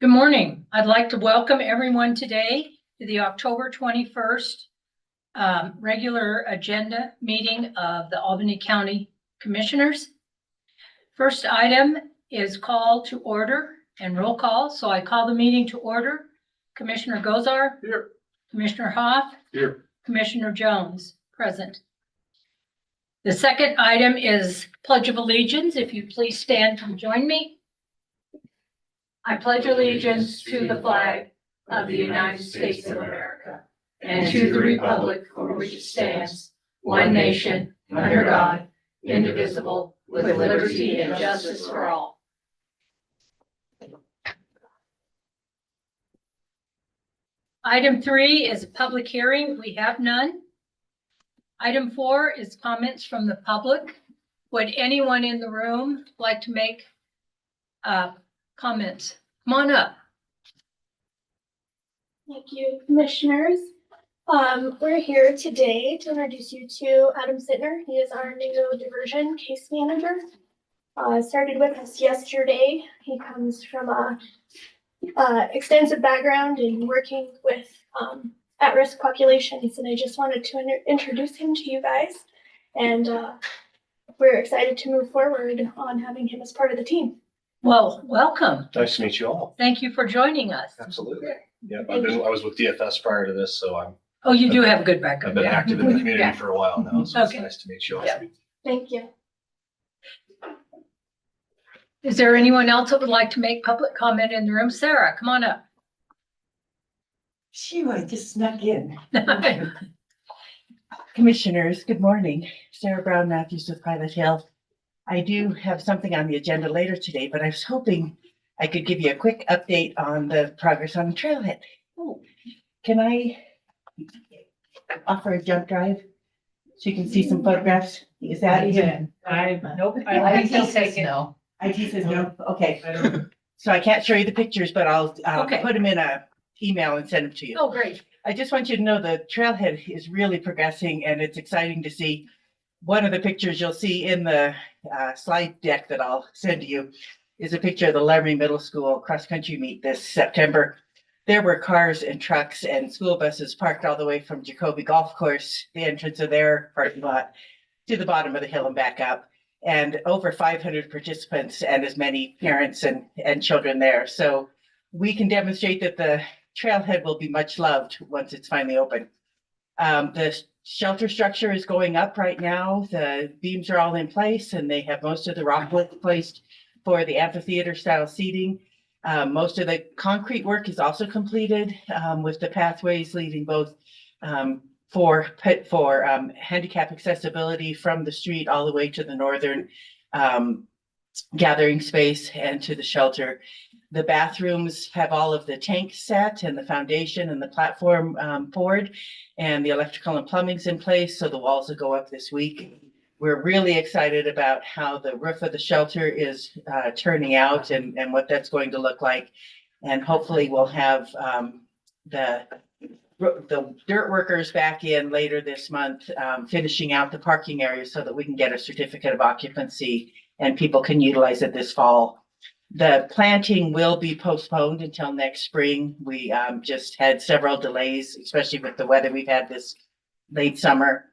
Good morning. I'd like to welcome everyone today to the October 21st regular agenda meeting of the Albany County Commissioners. First item is call to order and roll call. So I call the meeting to order. Commissioner Gozar. Here. Commissioner Hoff. Here. Commissioner Jones, present. The second item is Pledge of Allegiance. If you please stand and join me. I pledge allegiance to the flag of the United States of America and to the republic for which it stands, one nation, under God, indivisible, with liberty and justice for all. Item 3 is a public hearing. We have none. Item 4 is comments from the public. Would anyone in the room like to make comments? Come on up. Thank you, commissioners. We're here today to introduce you to Adam Sittner. He is our new diversion case manager. Started with us yesterday. He comes from a extensive background in working with at-risk populations, and I just wanted to introduce him to you guys. And we're excited to move forward on having him as part of the team. Well, welcome. Nice to meet you all. Thank you for joining us. Absolutely. Yeah, I was with DFS prior to this, so Oh, you do have a good I've background. been Yeah. active in the community Yeah. for a while now, so it's Okay. nice to meet you all. Yeah. Thank you. Is there anyone else that would like to make public comment in the room? Sarah, come on up. Phew, I just snuck in. Commissioners, good morning. Sarah Brown Matthews with Pilot Hill. I do have something on the agenda later today, but I was hoping I could give you a quick update on the progress on the trailhead. Oh, can I offer a jump drive so you can see some photographs? Is that even? Nope. I think he'll take it. No. IT says no. Okay. So I can't show you the pictures, but I'll Okay. put them in a email and send them to you. Oh, great. I just want you to know the trailhead is really progressing, and it's exciting to see. One of the pictures you'll see in the slide deck that I'll send to you is a picture of the Laramie Middle School cross-country meet this September. There were cars and trucks and school buses parked all the way from Jacoby Golf Course, the entrance of their parking lot, to the bottom of the hill and back up. And over 500 participants and as many parents and children there. So we can demonstrate that the trailhead will be much loved once it's finally open. The shelter structure is going up right now. The beams are all in place and they have most of the rock placed for the amphitheater style seating. Most of the concrete work is also completed with the pathways leading both for handicap accessibility from the street all the way to the northern gathering space and to the shelter. The bathrooms have all of the tanks set and the foundation and the platform poured, and the electrical and plumbing's in place, so the walls will go up this week. We're really excited about how the roof of the shelter is turning out and what that's going to look like. And hopefully we'll have the dirt workers back in later this month, finishing out the parking area so that we can get a certificate of occupancy and people can utilize it this fall. The planting will be postponed until next spring. We just had several delays, especially with the weather we've had this late summer.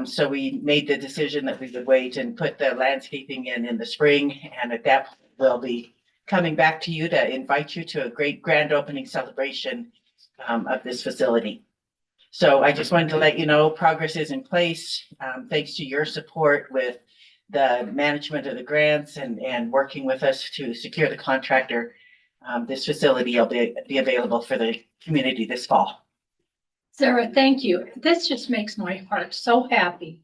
So we made the decision that we would wait and put the landscaping in the spring. And at that point, we'll be coming back to you to invite you to a great grand opening celebration of this facility. So I just wanted to let you know progress is in place. Thanks to your support with the management of the grants and working with us to secure the contractor. This facility will be available for the community this fall. Sarah, thank you. This just makes my heart so happy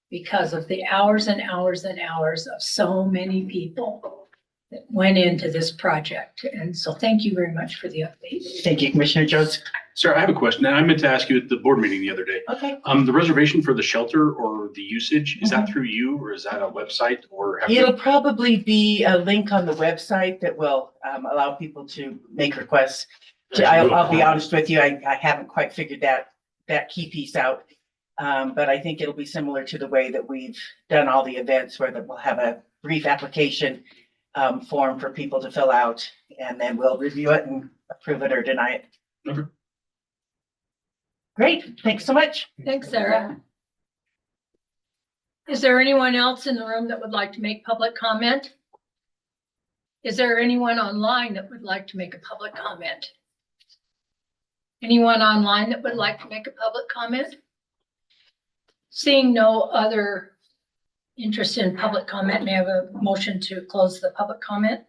because of the hours and hours and hours of so many people that went into this project. And so thank you very much for the update. Thank you, Commissioner Jones. Sarah, I have a question, and I meant to ask you at the board meeting the other day. Okay. The reservation for the shelter or the usage, is that through you or is that a website or? It'll probably be a link on the website that will allow people to make requests. I'll be honest with you, I haven't quite figured that key piece out. But I think it'll be similar to the way that we've done all the events where we'll have a brief application form for people to fill out, and then we'll review it and approve it or deny it. Okay. Great, thanks so much. Thanks, Sarah. Is there anyone else in the room that would like to make public comment? Is there anyone online that would like to make a public comment? Anyone online that would like to make a public comment? Seeing no other interest in public comment, may I have a motion to close the public comment?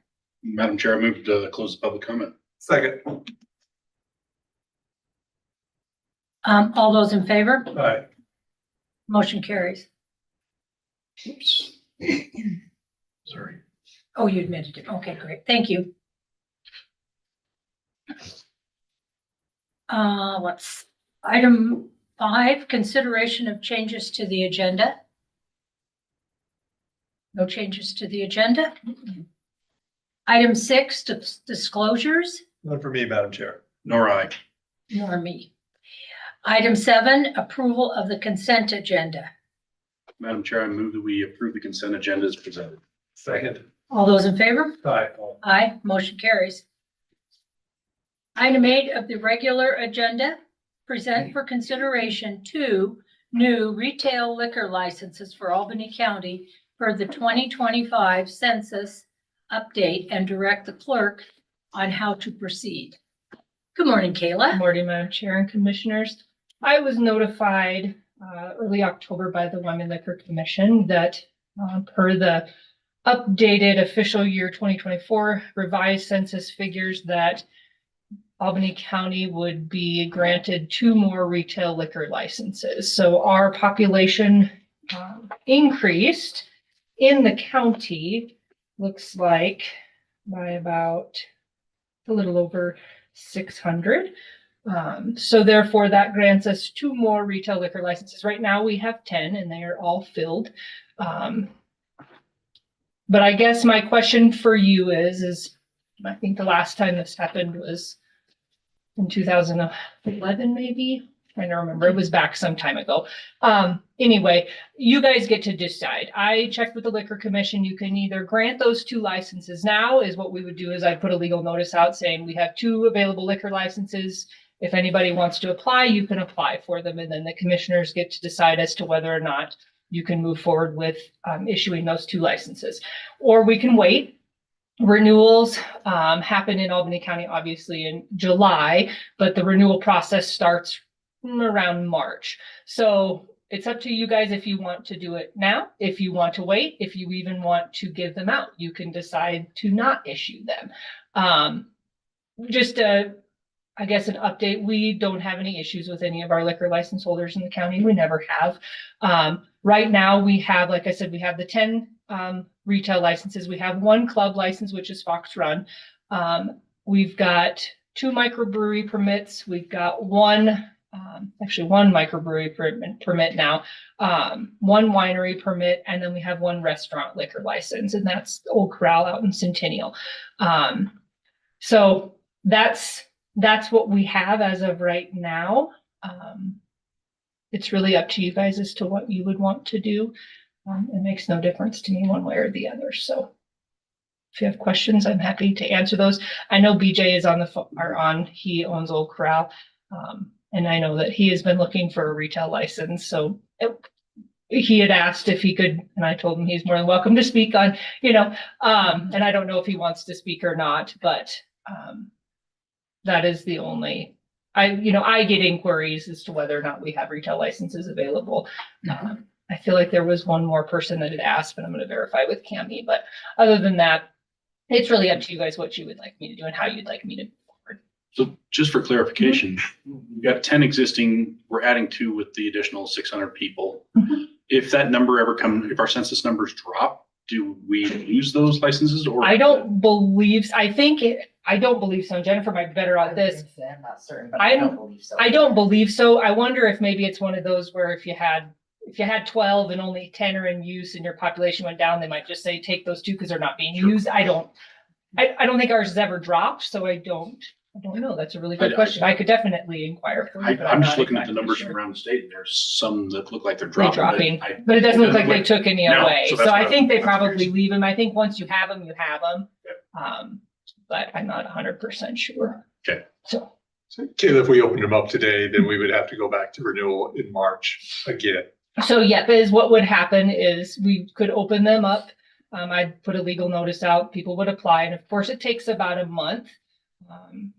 Madam Chair, I move to close the public comment. Second. All those in favor? Aye. Motion carries. Oops. Sorry. Oh, you admitted it. Okay, great. Thank you. What's item 5, consideration of changes to the agenda. No changes to the agenda. Item 6, disclosures, None for me, Madam Chair. Nor I. nor me. Item 7, approval of the consent agenda. Madam Chair, I move that we approve the consent agenda as presented. Second. All those in favor? Aye. Aye, motion carries. Item 8 of the regular agenda, present for consideration 2 new retail liquor licenses for Albany County for the 2025 census update and direct the clerk on how to proceed. Good morning, Good Kayla. morning, Madam Chair and Commissioners. I was notified early October by the Wyoming Liquor Commission that per the updated official year 2024 revised census figures that Albany County would be granted 2 more retail liquor licenses. So our population increased in the county, looks like by about a little over 600. So therefore that grants us 2 more retail liquor licenses. Right now we have 10 and they are all filled. But I guess my question for you is I think the last time this happened was in 2011, maybe. Trying to remember, it was back some time ago. Anyway, you guys get to decide. I checked with the Liquor Commission. You can either grant those 2 licenses now, is what we would do is I'd put a legal notice out saying we have 2 available liquor licenses. If anybody wants to apply, you can apply for them. And then the commissioners get to decide as to whether or not you can move forward with issuing those 2 licenses. Or we can wait. Renewals happen in Albany County, obviously in July, but the renewal process starts around March. So it's up to you guys if you want to do it now, if you want to wait, if you even want to give them out, you can decide to not issue them. I guess an update, we don't have any issues with any of our liquor license holders in the county. We never have. Right now we have, like I said, we have the 10 retail licenses. We have 1 club license, which is Fox Run. We've got 2 microbrewery permits. We've got one microbrewery permit now, 1 winery permit, and then we have 1 restaurant liquor license, and that's Old Corral out in Centennial. So that's what we have as of right now. It's really up to you guys as to what you would want to do. It makes no difference to me one way or the other. So if you have questions, I'm happy to answer those. I know BJ is on the phone, he owns Old Corral. And I know that he has been looking for a retail license. So he had asked if he could, and I told him he's more than welcome to speak on, and I don't know if he wants to speak or not, but that is the only, I get inquiries as to whether or not we have retail licenses available. I feel like there was one more person that had asked, but I'm going to verify with Cami. But other than that, it's really up to you guys what you would like me to do and how you'd like me to move forward. So just for clarification, we've got 10 existing, we're adding 2 with the additional 600 people. Mhm. If that number ever if our census numbers drop, do we lose those licenses or? I don't believe, I don't believe so. Jennifer might be better on this. I'm not certain, but I I don't don't believe so. I don't believe so. I wonder if maybe it's one of those where if you had 12 and only 10 are in use and your population went down, they might just say, take those 2 because they're not being used. I don't think ours has ever dropped, so I don't I don't know. That's a really good I- question. I could definitely inquire for you, but I'm just not looking at the exactly numbers sure. from around the state, and there's some that look like they're They're dropping. dropping, but it doesn't look like they took any No, away. so So that's I why think they I'm probably curious. leave them. I think once you have them, you have them. Okay. But I'm not 100% sure. Okay. So, So, Caleb, if we opened them up today, then we would have to go back to renewal in March again. yeah, is what would happen is we could open them up. I'd put a legal notice out, people would apply, and of course it takes about a month.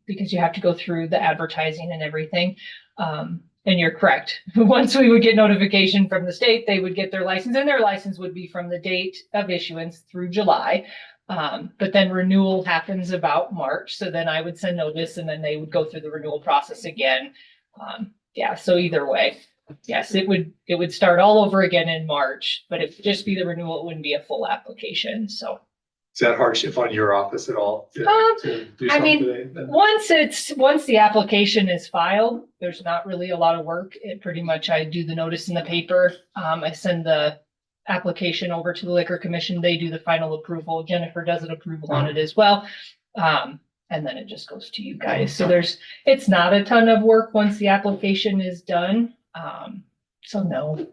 Because you have to go through the advertising and everything. And you're correct. Once we would get notification from the state, they would get their license, and their license would be from the date of issuance through July. But then renewal happens about March. So then I would send notice, and then they would go through the renewal process again. So either way, yes, it would start all over again in March, but it would just be the renewal. It wouldn't be a full application. So. Is that hardship on your office at all? To do I mean, something today? Once the application is filed, there's not really a lot of work. It pretty much, I do the notice in the paper. I send the application over to the Liquor Commission. They do the final approval. Jennifer does an approval on it as well. And then it just goes to you guys. So it's not a ton of work once the application is done. So no.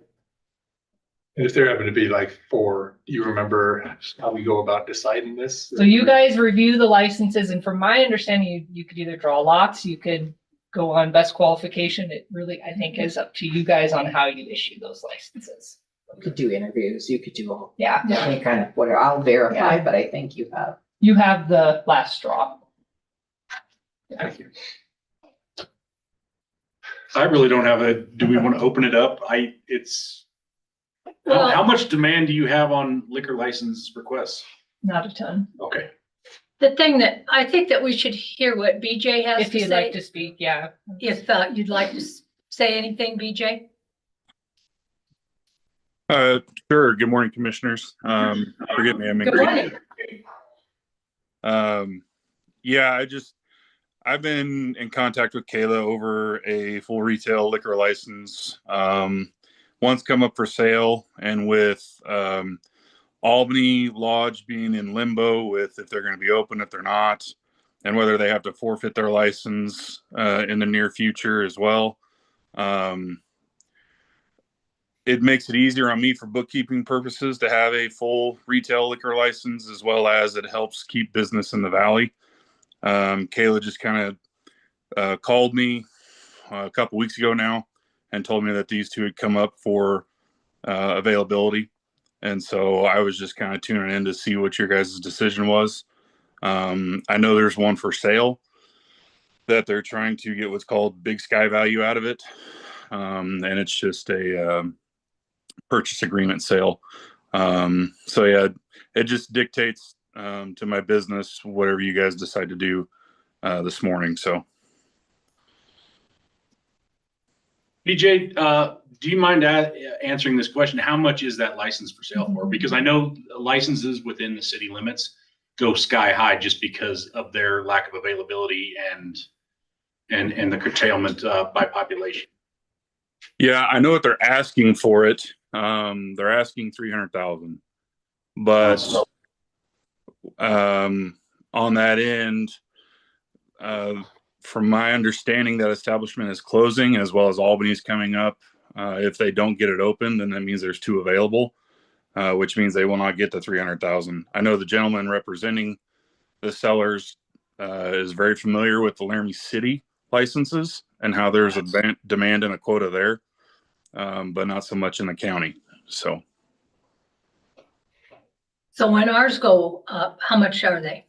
And if there happen to be like four, do you remember how we go about deciding this? So you guys review the licenses, and from my understanding, you could either draw lots, you could go on best qualification. It really, I think, is up to you guys on how you issue those licenses. You could do interviews, you could do all, Yeah, any kind of whatever, I'll verify, Yeah. but I think you have. you have the last straw. Thank you. I really don't have do we want to open it up? Well- How much demand do you have on liquor license requests? Not a ton. Okay. The thing that I think that we should hear what BJ has If to you'd like say, to speak, yeah. if you'd like to say anything, BJ. Sure. Good morning, commissioners. Forgive me, I'm in Good morning. Yeah, I've been in contact with Kayla over a full retail liquor license. One's come up for sale, and with Albany Lodge being in limbo with if they're going to be open, if they're not, and whether they have to forfeit their license in the near future as well. It makes it easier on me for bookkeeping purposes to have a full retail liquor license, as well as it helps keep business in the valley. Kayla just kind of called me a couple weeks ago now and told me that these two had come up for availability. And so I was just kind of tuning in to see what your guys' decision was. I know there's one for sale that they're trying to get what's called big sky value out of it. And it's just a purchase agreement sale. So yeah, it just dictates to my business, whatever you guys decide to do this morning. So. BJ, do you mind answering this question? How much is that license for sale for? Because I know licenses within the city limits go sky high just because of their lack of availability and the curtailment by population. Yeah, I know what they're asking for it. They're asking 300,000, but on that end, from my understanding, that establishment is closing, as well as Albany's coming up. If they don't get it open, then that means there's two available, which means they will not get the 300,000. I know the gentleman representing the sellers is very familiar with the Laramie City licenses and how there's a demand and a quota there, but not so much in the county. So when ours go up, how much are they?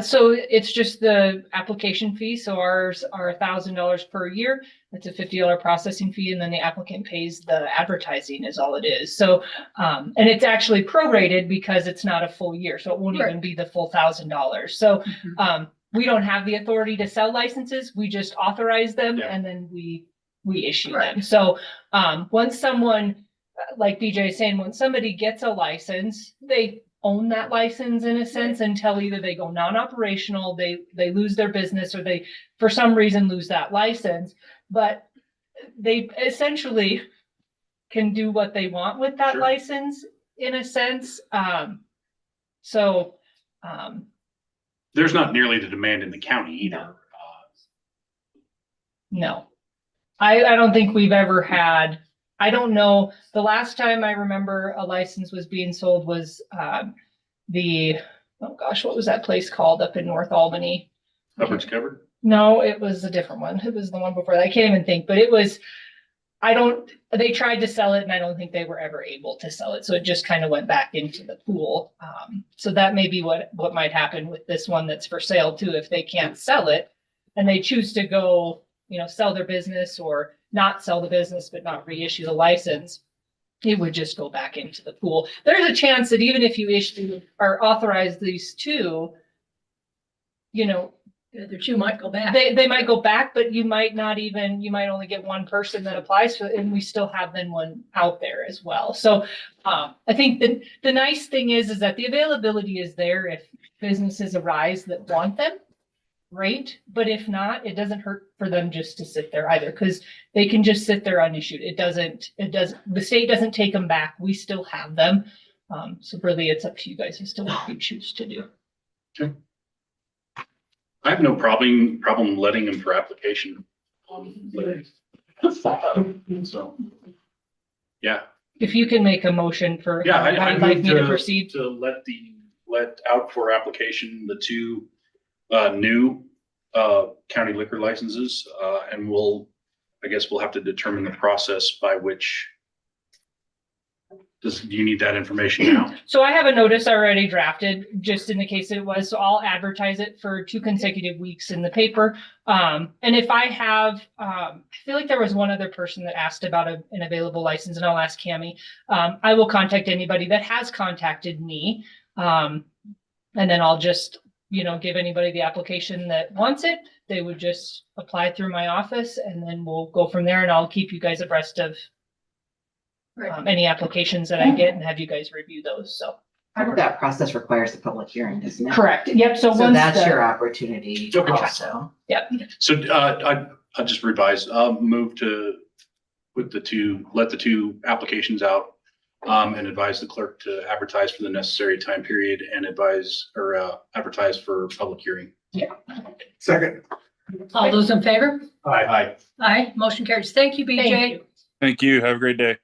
So it's just the application fee. So ours are $1,000 per year. It's a $50 processing fee, and then the applicant pays the advertising is all it is. So, and it's actually prorated because it's not a full year. So it won't even be the full $1,000. So, we don't have the authority to sell licenses. We just authorize them, and then we issue them. So, once someone, like BJ is saying, when somebody gets a license, they own that license in a sense until either they go non-operational, they lose their business, or they for some reason lose that license. But they essentially can do what they want with that license in a sense. there's not nearly the demand in the county either. No. I don't think we've ever had, I don't know, the last time I remember a license was being sold was oh gosh, what was that place called up in North Albany? Upwards covered. No, it was a different one. It was the one before that. I can't even think, but it was, they tried to sell it and I don't think they were ever able to sell it. So it just kind of went back into the pool. So that may be what might happen with this one that's for sale too. If they can't sell it and they choose to go, sell their business or not sell the business, but not reissue the license, it would just go back into the pool. There's a chance that even if you issue or authorize these two, The other two might go back. they might go back, but you might only get one person that applies for it, and we still have then one out there as well. So I think the nice thing is that the availability is there if businesses arise that want them. Great, but if not, it doesn't hurt for them just to sit there either, because they can just sit there unissued. The state doesn't take them back. We still have them. So really it's up to you guys as to what you choose to do. Okay. I have no problem letting them for application. So, yeah. If you can make a motion for Yeah, how I you'd like move me to proceed. to let out for application the two new county liquor licenses, and I guess we'll have to determine the process by which. Do you need that information now? So I have a notice already drafted, just in the case it was, so I'll advertise it for 2 consecutive weeks in the paper. And if I have, I feel like there was one other person that asked about an available license, and I'll ask Cammie. I will contact anybody that has contacted me. And then I'll just, give anybody the application that wants it. They would just apply through my office, and then we'll go from there, and I'll keep you guys abreast of any applications that I get and have you guys review those. So Part of that process requires a public hearing, doesn't it? correct. Yep. So So once that's your opportunity Okay. also. Yep. So I'll just revise, move to let the two applications out, and advise the clerk to advertise for the necessary time period and advise for public hearing. Second. All those in favor? Aye. Aye, motion carries. Thank you, BJ. Thank you. Thank you. Have a great day.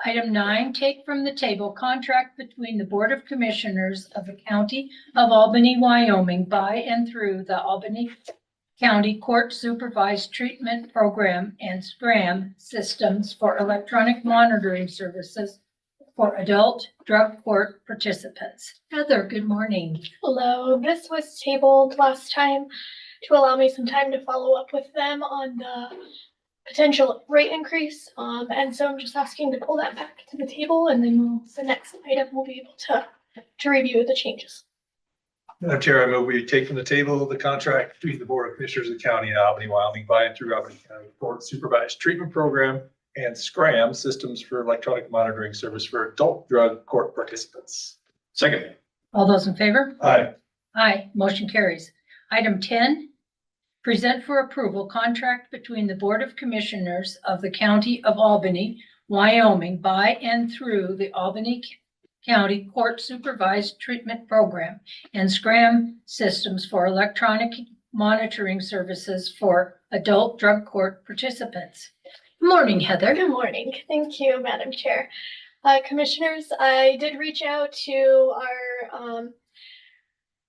Item 9, take from the table contract between the Board of Commissioners of the County of Albany, Wyoming by and through the Albany County Court Supervised Treatment Program and SCRAM systems for electronic monitoring services for adult drug court participants. Heather, good morning. Hello, this was tabled last time to allow me some time to follow up with them on the potential rate increase. And so I'm just asking to pull that back to the table, and then the next item we'll be able to review the changes. Madam Chair, I move we take from the table the contract between the Board of Commissioners of the County of Albany, Wyoming by and through Albany County Court Supervised Treatment Program and SCRAM systems for electronic monitoring service for adult drug court participants. Second. All those in favor? Aye. Aye, motion carries. Item 10, present for approval contract between the Board of Commissioners of the County of Albany, Wyoming by and through the Albany County Court Supervised Treatment Program and SCRAM systems for electronic monitoring services for adult drug court participants. Morning, Heather. Good morning. Thank you, Madam Chair. Commissioners, I did reach out to our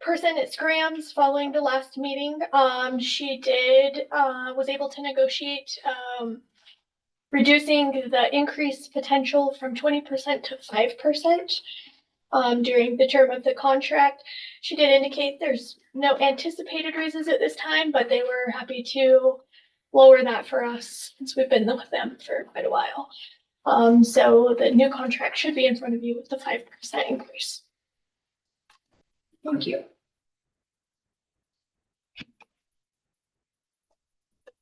person at SCRAMS following the last meeting. She was able to negotiate reducing the increase potential from 20% to 5% during the term of the contract. She did indicate there's no anticipated raises at this time, but they were happy to lower that for us since we've been with them for quite a while. So the new contract should be in front of you with the 5% increase. Thank you.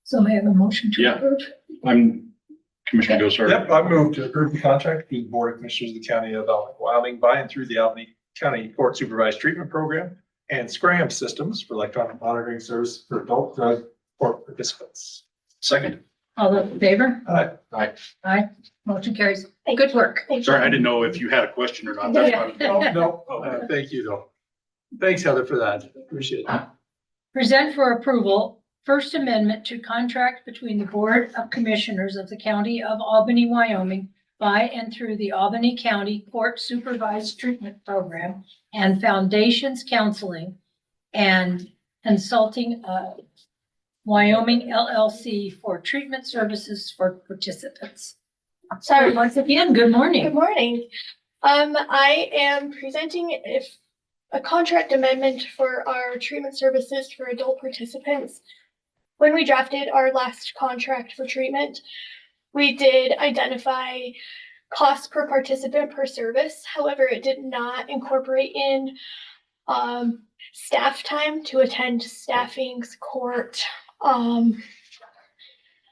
So may I have a motion to Yeah. approve? Commissioner Gosar. Yep, I move to approve the contract between the Board of Commissioners of the County of Albany, Wyoming by and through the Albany County Court Supervised Treatment Program and SCRAM systems for electronic monitoring service for adult drug court participants. Second. All those in favor? Aye. Aye. Motion carries. Thank Good work. Thank you. Sorry, I didn't know if you had a question or not. That's why I was- No, thank you though. Thanks, Heather, for that. Appreciate it. Present for approval, First Amendment to contract between the Board of Commissioners of the County of Albany, Wyoming by and through the Albany County Court Supervised Treatment Program and Foundations Counseling and Consulting Wyoming LLC for treatment services for participants. So once again, good Good morning. morning. I am presenting a contract amendment for our treatment services for adult participants. When we drafted our last contract for treatment, we did identify cost per participant per service. However, it did not incorporate in staff time to attend staffings, court,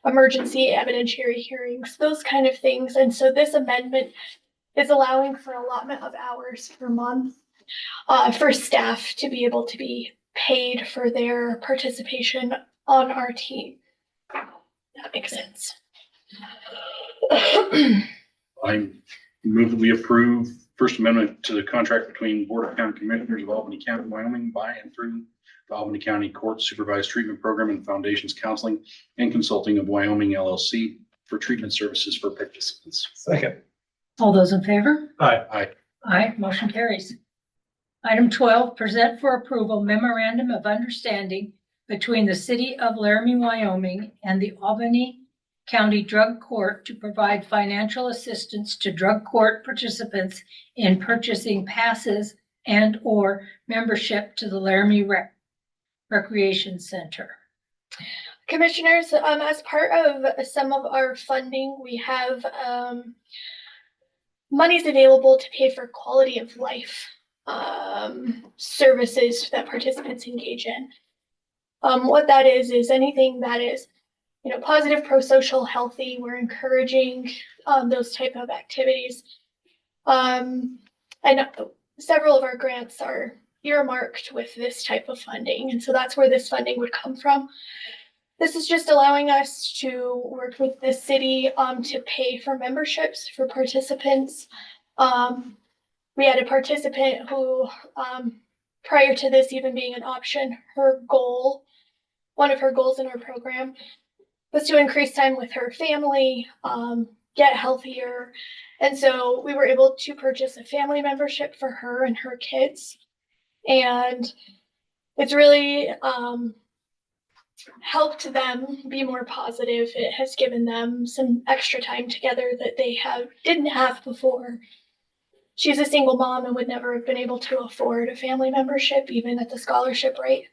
emergency evidentiary hearings, those kind of things. And so this amendment is allowing for allotment of hours per month for staff to be able to be paid for their participation on our team. That makes sense. I move that we approve First Amendment to the contract between Board of County Commissioners of Albany County, Wyoming by and through the Albany County Court Supervised Treatment Program and Foundations Counseling and Consulting of Wyoming LLC for treatment services for participants. Second. All those in favor? Aye. Aye, motion carries. Item 12, present for approval memorandum of understanding between the City of Laramie, Wyoming and the Albany County Drug Court to provide financial assistance to drug court participants in purchasing passes and/or membership to the Laramie Recreation Center. Commissioners, as part of some of our funding, we have monies available to pay for quality of life services that participants engage in. What that is anything that is, positive, pro-social, healthy. We're encouraging those type of activities. And several of our grants are earmarked with this type of funding. And so that's where this funding would come from. This is just allowing us to work with the city to pay for memberships for participants. We had a participant who, prior to this even being an option, one of her goals in our program was to increase time with her family, get healthier. And so we were able to purchase a family membership for her and her kids. And it's really helped them be more positive. It has given them some extra time together that they didn't have before. She's a single mom and would never have been able to afford a family membership, even at the scholarship rate.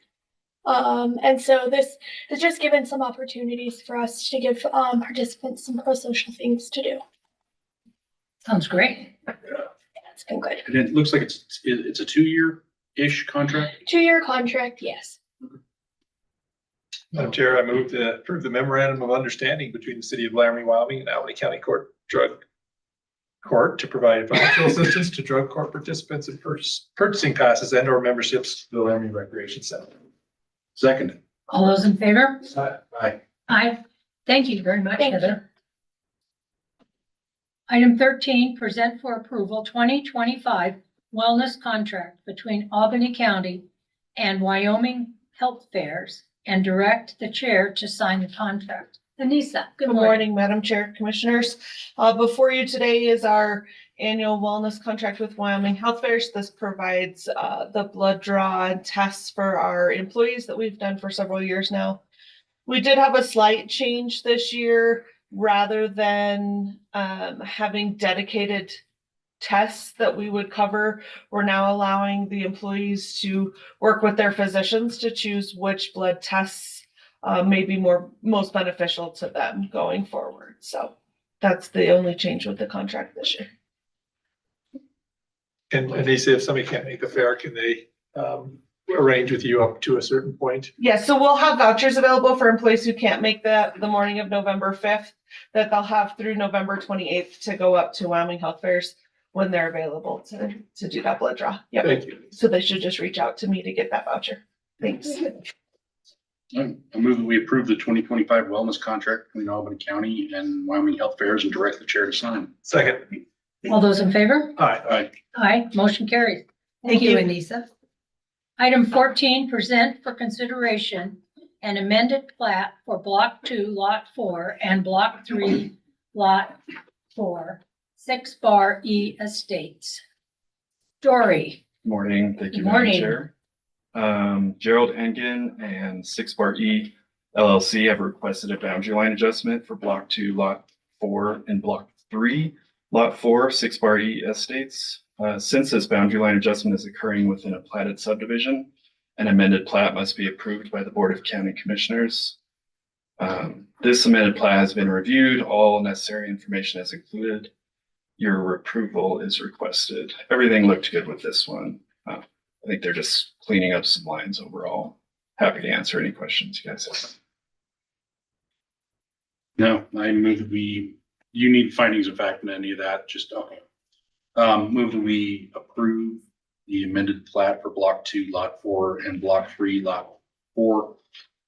And so this has just given some opportunities for us to give participants some pro-social things to do. Sounds great. It's been good. And it looks like it's a 2-year-ish contract. 2-year contract, yes. Madam Chair, I move to approve the memorandum of understanding between the City of Laramie, Wyoming and Albany County Drug Court to provide financial assistance to drug court participants in purchasing passes and/or memberships to the Laramie Recreation Center. Second. All those in favor? Aye. Aye. Thank you very much, Thank you. Heather. Item 13, present for approval 2025 wellness contract between Albany County and Wyoming Health Fairs and direct the chair to sign the contract. Anissa, good Good morning. morning, Madam Chair, Commissioners. Before you today is our annual wellness contract with Wyoming Health Fairs. This provides the blood draw and tests for our employees that we've done for several years now. We did have a slight change this year. Rather than having dedicated tests that we would cover, we're now allowing the employees to work with their physicians to choose which blood tests may be most beneficial to them going forward. So that's the only change with the contract this year. And they say if somebody can't make the fair, can they arrange with you up to a certain point? Yeah, so we'll have vouchers available for employees who can't make the morning of November 5th that they'll have through November 28th to go up to Wyoming Health Fairs when they're available to do that blood draw. Yep. Thank you. So they should just reach out to me to get that voucher. Thanks. I move that we approve the 2025 wellness contract between Albany County and Wyoming Health Fairs and direct the chair to sign. Second. All those in favor? Aye. Aye. Aye, motion carries. Thank you, Anissa. Item 14, present for consideration an amended plat for Block 2, Lot 4 and Block 3, Lot 4, 6 Bar E Estates. Dory. Morning, thank you, Good Madam morning. Chair. Gerald Engen and 6 Bar E LLC have requested a boundary line adjustment for Block 2, Lot 4 and Block 3, Lot 4, 6 Bar E Estates. Since this boundary line adjustment is occurring within a platted subdivision, an amended plat must be approved by the Board of County Commissioners. This amended plat has been reviewed. All necessary information is included. Your approval is requested. Everything looked good with this one. I think they're just cleaning up some lines overall. Happy to answer any questions you guys have. No, I move that you need findings of fact in any of that, just, okay. Move that we approve the amended plat for Block 2, Lot 4 and Block 3, Lot 4,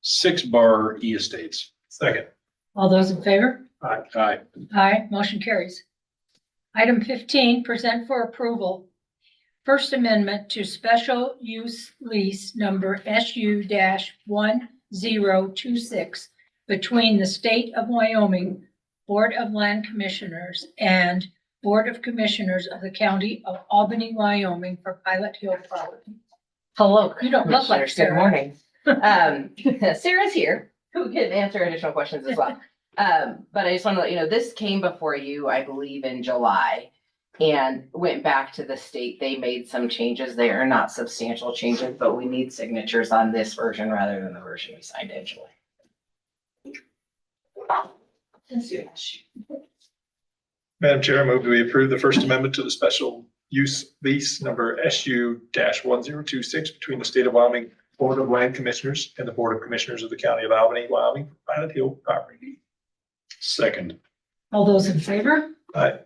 6 Bar E Estates. Second. All those in favor? Aye. Aye, motion carries. Item 15, present for approval. First Amendment to Special Use Lease Number SU-1026 between the State of Wyoming Board of Land Commissioners and Board of Commissioners of the County of Albany, Wyoming for Pilot Hill property. Hello. You don't look like Commissioners. Sarah. Good morning. Sarah's here, who can answer additional questions as well. But I just want to let you know, this came before you, I believe, in July and went back to the state. They made some changes. They are not substantial changes, but we need signatures on this version rather than the version we signed in July. Madam Chair, I move that we approve the First Amendment to the special use lease number SU-1026 between the State of Wyoming Board of Land Commissioners and the Board of Commissioners of the County of Albany, Wyoming, for Pilot Hill property. Second. All those in favor? Aye.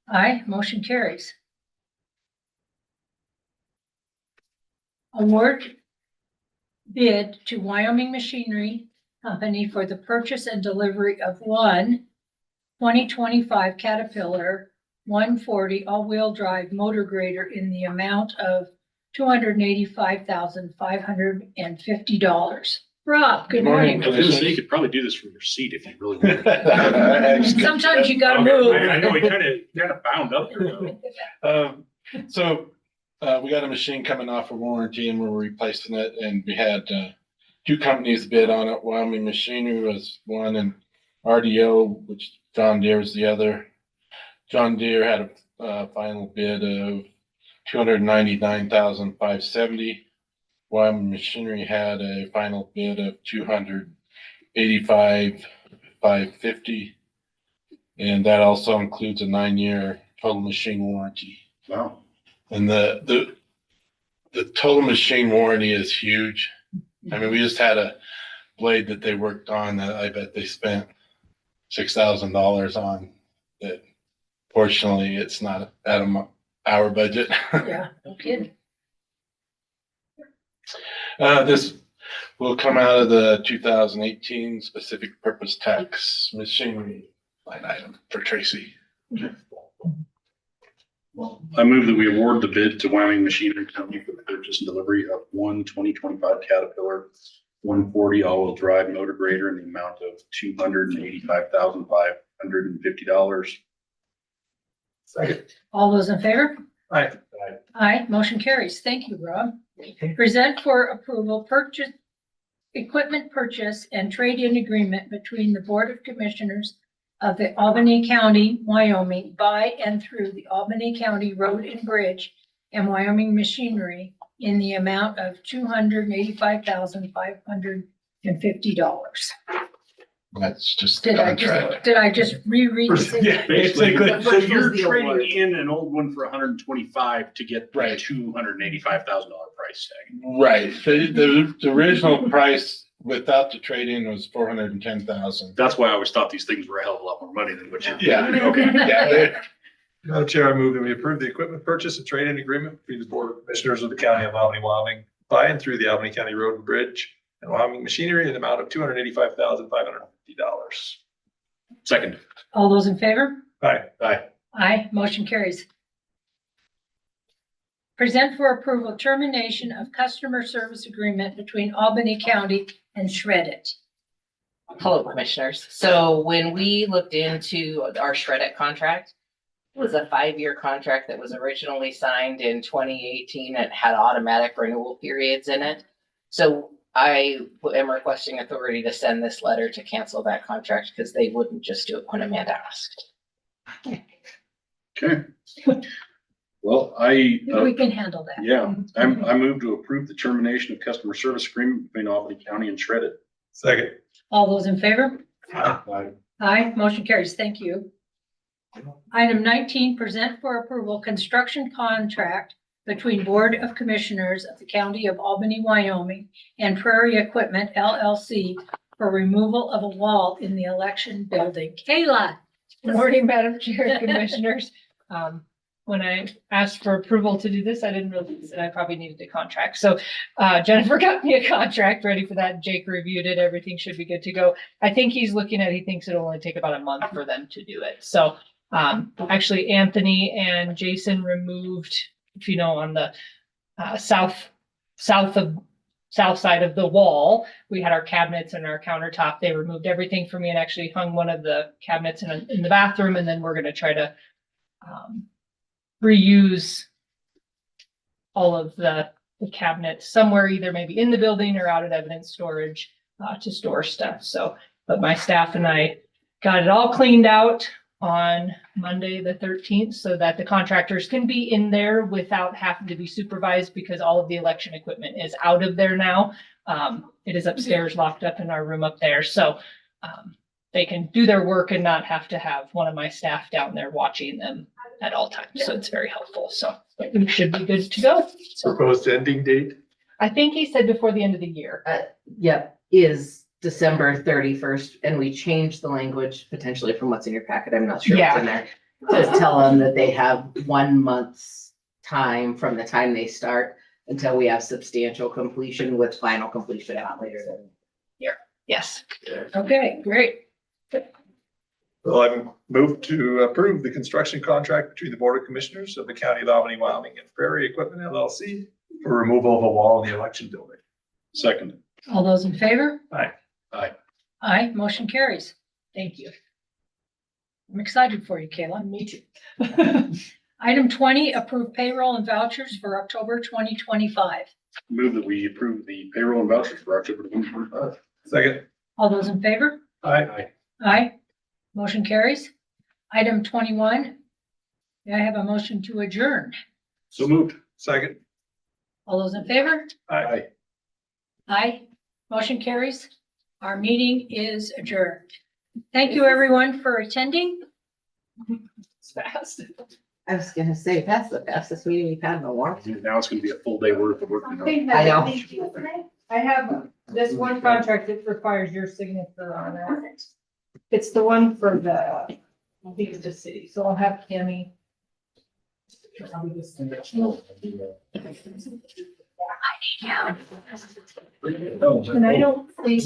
Aye, motion carries. Award bid to Wyoming Machinery Company for the purchase and delivery of one 2025 Caterpillar 140 all-wheel drive motor grader in the amount of $285,550. Rob, good morning. I was gonna say, you could probably do this from your seat if you really wanted. Sometimes you gotta Okay, move. I know, he kind of bound up there though. We got a machine coming off of warranty and we're replacing it, and we had two companies bid on it. Wyoming Machinery was one and RDO, which John Deere was the other. John Deere had a final bid of $299,570. Wyoming Machinery had a final bid of $285,550. And that also includes a 9-year total machine warranty. Wow. And the total machine warranty is huge. I mean, we just had a blade that they worked on that I bet they spent $6,000 on. That fortunately, it's not out of our budget. Yeah, no kidding. This will come out of the 2018 specific purpose tax machinery line item for Tracy. I move that we award the bid to Wyoming Machinery Company for the purchase and delivery of one 2025 Caterpillar 140 all-wheel drive motor grader in the amount of $285,550. Second. All those in favor? Aye. Aye, motion carries. Thank you, Rob. Present for approval equipment purchase and trade-in agreement between the Board of Commissioners of the Albany County, Wyoming, by and through the Albany County Road and Bridge and Wyoming Machinery in the amount of $285,550. That's just the Did contract. I just reread the Yeah, basically. Basically. So you're the award? trading in an old one for 125 to get the Right. $285,000 price tag. Right. The original price without the trade-in was $410,000. That's why I always thought these things were a hell of a lot more money than what you. Yeah. Okay. Yeah. Madam Chair, I move that we approve the equipment purchase and trade-in agreement between the Board of Commissioners of the County of Albany, Wyoming, by and through the Albany County Road and Bridge and Wyoming Machinery in the amount of $285,550. Second. All those in favor? Aye. Aye. Aye, motion carries. Present for approval termination of customer service agreement between Albany County and Shred It. Hello, commissioners. So when we looked into our Shred It contract, it was a 5-year contract that was originally signed in 2018. It had automatic renewal periods in it. So I am requesting authority to send this letter to cancel that contract because they wouldn't just do it when Amanda asked. Okay. Well, I, We can handle that. yeah, I move to approve the termination of customer service agreement between Albany County and Shred It. Second. All those in favor? Aye. Aye, motion carries. Thank you. Item 19, present for approval construction contract between Board of Commissioners of the County of Albany, Wyoming and Prairie Equipment LLC for removal of a wall in the election building. Kayla. Good morning, Madam Chair and Commissioners. When I asked for approval to do this, I didn't realize that I probably needed a contract. So Jennifer got me a contract ready for that. Jake reviewed it. Everything should be good to go. I think he thinks it'll only take about a month for them to do it. So actually Anthony and Jason removed, if you know, on the south side of the wall, we had our cabinets and our countertop. They removed everything for me and actually hung one of the cabinets in the bathroom. And then we're going to try to reuse all of the cabinets somewhere, either maybe in the building or out at evidence storage to store stuff. So, but my staff and I got it all cleaned out on Monday, the 13th, so that the contractors can be in there without having to be supervised because all of the election equipment is out of there now. It is upstairs locked up in our room up there. So they can do their work and not have to have one of my staff down there watching them at all times. So it's very helpful. So we should be good to go. So Proposed ending date? I think he said before the end of the year. Yep, is December 31st, and we changed the language potentially from what's in your packet. I'm not sure what's in there. To tell them that they have 1 month's time from the time they start until we have substantial completion with final completion not later than here. Yes. Okay, great. Well, I move to approve the construction contract between the Board of Commissioners of the County of Albany, Wyoming and Prairie Equipment LLC for removal of a wall in the election building. Second. All those in favor? Aye. Aye. Aye, motion carries. Thank you. I'm excited for you, Kayla. Me too. Item 20, approve payroll and vouchers for October 2025. Move that we approve the payroll and vouchers for October 2025. Second. All those in favor? Aye. Aye. Motion carries. Item 21, may I have a motion to adjourn? So moved. Second. All those in favor? Aye. Aye. Motion carries. Our meeting is adjourned. Thank you, everyone, for attending. It's fast. I was gonna say, that's the fastest meeting we've had in a while. Now it's going to be a full day worth of work. I know. I have this one contract that requires your signature on it. It's the one for the, I think it's the city, so I'll have Tammy. And I don't think